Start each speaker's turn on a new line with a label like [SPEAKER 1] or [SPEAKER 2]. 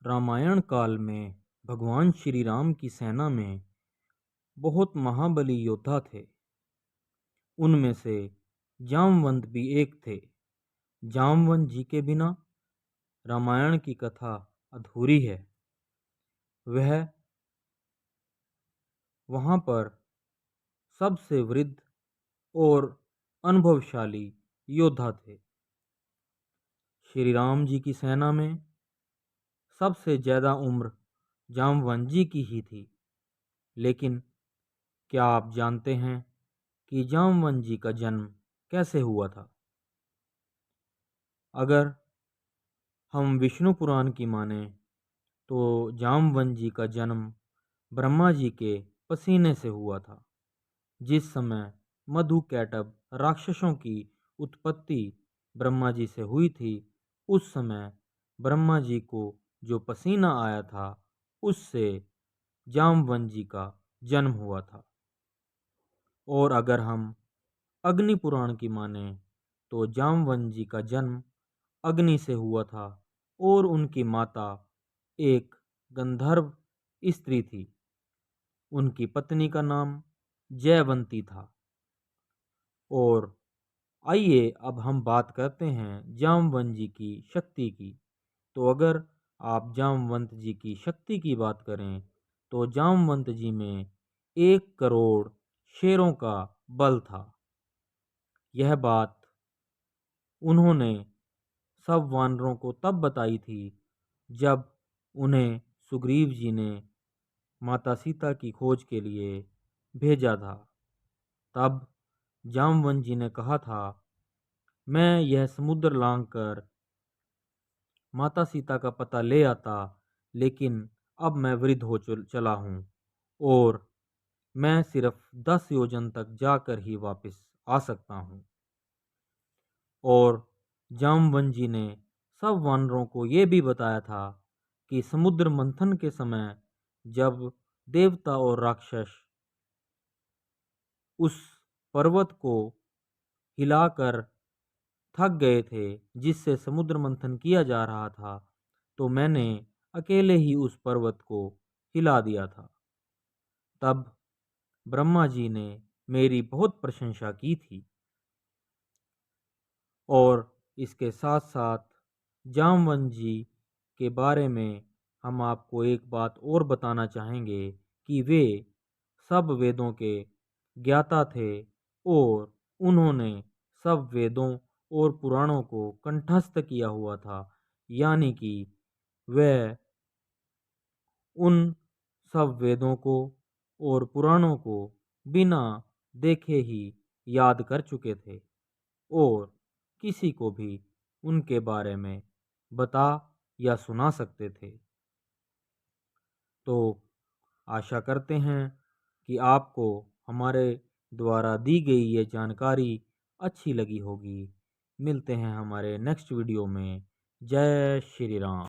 [SPEAKER 1] रामायण काल में भगवान श्री राम की सेना में बहुत महाबली योद्धा थे। उनमें से जामवंत भी एक थे। जामवंत जी के बिना रामायण की कथा अधूरी है। वह वहां पर सबसे वृद्ध और अनुभवशाली योद्धा थे। श्री राम जी की सेना में सबसे ज्यादा उम्र जामवंत जी की ही थी। लेकिन क्या आप जानते हैं कि जामवंत जी का जन्म कैसे हुआ था? अगर हम विष्णु पुराण की माने तो जामवंत जी का जन्म ब्रह्मा जी के पसीने से हुआ था। जिस समय मधु कैटभ राक्षसों की उत्पत्ति ब्रह्मा जी से हुई थी, उस समय ब्रह्मा जी को जो पसीना आया था, उससे जामवंत जी का जन्म हुआ था। और अगर हम अग्नि पुराण की माने तो जामवंत जी का जन्म अग्नि से हुआ था और उनकी माता एक गंधर्व स्त्री थी। उनकी पत्नी का नाम जयवंती था। और आइए अब हम बात करते हैं जामवंत जी की शक्ति की। तो अगर आप जामवंत जी की शक्ति की बात करें तो जामवंत जी में 1 करोड़ शेरों का बल था। यह बात उन्होंने सब वानरों को तब बताई थी जब उन्हें सुग्रीव जी ने माता सीता की खोज के लिए भेजा था। तब जामवंत जी ने कहा था, मैं यह समुद्र लांघ कर माता सीता का पता ले आता, लेकिन अब मैं वृद्ध हो चला हूँ और मैं सिर्फ 10 योजन तक जाकर ही वापस आ सकता हूँ। और जामवंत जी ने सब वानरों को यह भी बताया था कि समुद्र मंथन के समय जब देवता और राक्षस उस पर्वत को हिलाकर थक गए थे, जिससे समुद्र मंथन किया जा रहा था, तो मैंने अकेले ही उस पर्वत को हिला दिया था। तब ब्रह्मा जी ने मेरी बहुत प्रशंसा की थी। और इसके साथ साथ जामवंत जी के बारे में हम आपको एक बात और बताना चाहेंगे कि वे सब वेदों के ज्ञाता थे और उन्होंने सब वेदों और पुराणों को कंठस्थ किया हुआ था। यानी कि वह उन सब वेदों को और पुराणों को बिना देखे ही याद कर चुके थे और किसी को भी उनके बारे में बता या सुना सकते थे। तो आशा करते हैं कि आपको हमारे द्वारा दी गई ये जानकारी अच्छी लगी होगी। मिलते हैं हमारे नेक्स्ट वीडियो में। जय श्री राम।